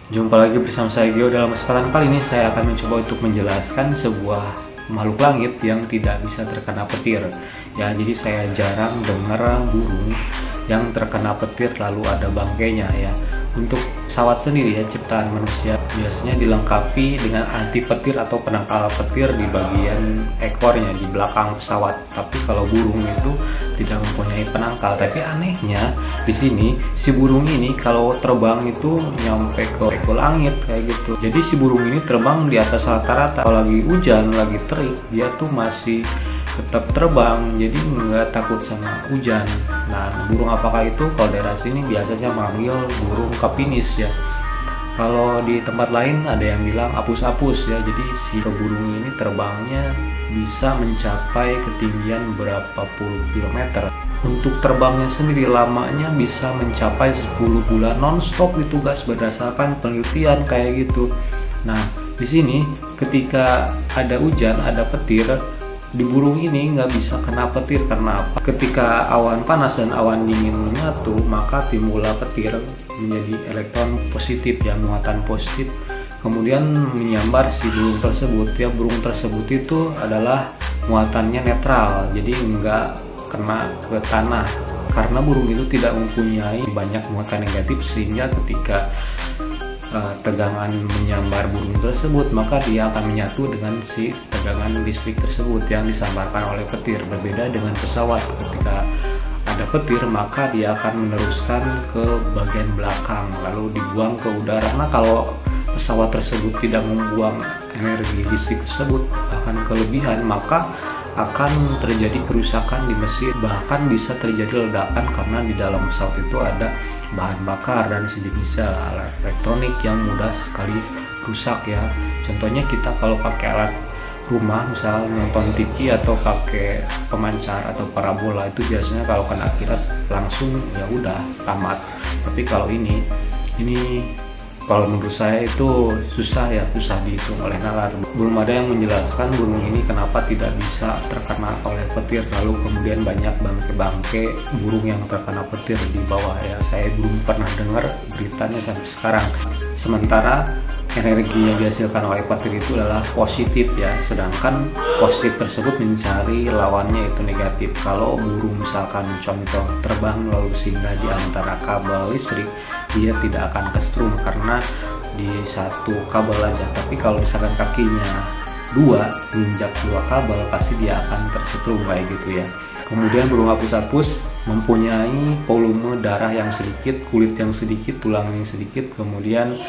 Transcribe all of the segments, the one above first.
Jumpa lagi bersama saya Gio. Dalam kesempatan kali ini saya akan mencoba untuk menjelaskan sebuah makhluk langit yang tidak bisa terkena petir. Ya, jadi saya jarang dengar burung yang terkena petir lalu ada bangkainya ya. Untuk pesawat sendiri ya, ciptaan manusia biasanya dilengkapi dengan anti petir atau penangkal petir di bagian ekornya di belakang pesawat. Tapi kalau burung itu tidak mempunyai penangkal. Tapi anehnya di sini si burung ini kalau terbang itu nyampe ke langit kayak gitu. Jadi si burung ini terbang di atas rata-rata. Kalau lagi hujan, lagi terik, dia tuh masih tetap terbang, jadi nggak takut sama hujan. Nah, burung apakah itu? Kalau daerah sini biasanya manggil burung kapinis ya. Kalau di tempat lain ada yang bilang apus-apus ya. Jadi si burung ini terbangnya bisa mencapai ketinggian berapa puluh kilometer. Untuk terbangnya sendiri lamanya bisa mencapai 10 bulan non-stop itu guys, berdasarkan penelitian kayak gitu. Nah, di sini ketika ada hujan, ada petir, di burung ini nggak bisa kena petir. Karena apa? Ketika awan panas dan awan dingin menyatu, maka timbullah petir menjadi elektron positif yang muatan positif, kemudian menyambar si burung tersebut. Ya, burung tersebut itu adalah muatannya netral, jadi nggak kena ke tanah karena burung itu tidak mempunyai banyak muatan negatif, sehingga ketika tegangan menyambar burung tersebut, maka dia akan menyatu dengan si tegangan listrik tersebut yang disambarkan oleh petir. Berbeda dengan pesawat, ketika ada petir maka dia akan meneruskan ke bagian belakang lalu dibuang ke udara. Nah, kalau pesawat tersebut tidak membuang energi listrik tersebut bahkan kelebihan, maka akan terjadi kerusakan di mesin, bahkan bisa terjadi ledakan karena di dalam pesawat itu ada bahan bakar dan sejenisnya alat elektronik yang mudah sekali rusak ya. Contohnya kita kalau pakai alat rumah, misalnya nonton TV atau pakai pemancar atau parabola, itu biasanya kalau kena kilat langsung ya udah tamat. Tapi kalau ini kalau menurut saya itu susah dihitung oleh nalar. Belum ada yang menjelaskan burung ini kenapa tidak bisa terkena oleh petir, lalu kemudian banyak bangke-bangke burung yang terkena petir di bawah ya. Saya belum pernah dengar beritanya sampai sekarang. Sementara energi yang dihasilkan oleh petir itu adalah positif ya, sedangkan positif tersebut mencari lawannya itu negatif. Kalau burung misalkan contoh terbang lalu singgah di antara kabel listrik, dia tidak akan kesetrum karena di satu kabel aja. Tapi kalau misalkan kakinya menginjak dua kabel, pasti dia akan tersetrum kayak gitu ya. Kemudian burung apus-apus mempunyai volume darah yang sedikit, kulit yang sedikit, tulang yang sedikit, kemudian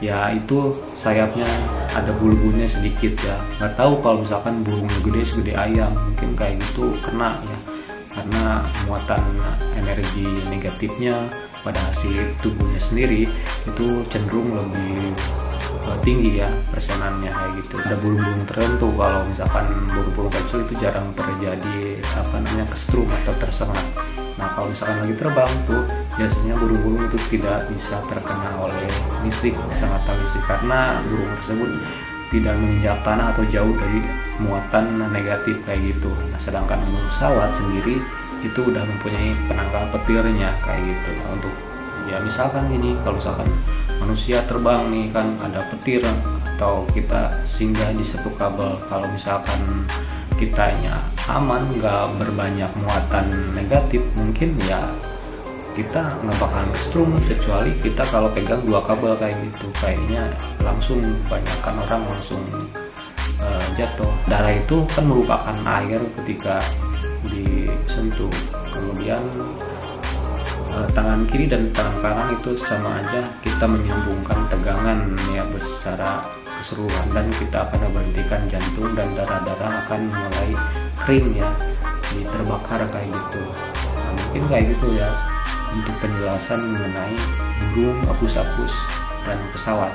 ya itu sayapnya ada bulu-bulunya sedikit ya. Nggak tahu kalau misalkan burungnya gede segede ayam, mungkin kayak gitu kena ya, karena muatan energi negatifnya pada hasil tubuhnya sendiri itu cenderung lebih tinggi ya persenannya kayak gitu. Ada burung-burung tertentu, kalau misalkan burung-burung kecil itu jarang terjadi kesetrum atau tersengat. Nah, kalau misalkan lagi terbang tuh biasanya burung-burung itu tidak bisa terkena oleh listrik, sengatan listrik, karena burung tersebut tidak menginjak tanah atau jauh dari muatan negatif kayak gitu. Nah, sedangkan burung pesawat sendiri itu udah mempunyai penangkal petirnya kayak gitu. Nah, untuk ya misalkan ini, kalau misalkan manusia terbang nih kan ada petir atau kita singgah di satu kabel, kalau misalkan kitanya aman, nggak berbanyak muatan negatif, mungkin ya kita nggak bakalan kesetrum, kecuali kita kalau pegang dua kabel kayak gitu, kayaknya langsung banyakkan orang langsung jatuh. Darah itu kan merupakan air ketika disentuh, kemudian tangan kiri dan tangan kanan itu sama aja kita menyambungkan tegangan ya secara keseluruhan, dan kita akan memberhentikan jantung dan darah-darah akan mulai kering ya, terbakar kayak gitu. Nah, mungkin kayak gitu ya untuk penjelasan mengenai burung apus-apus dan pesawat.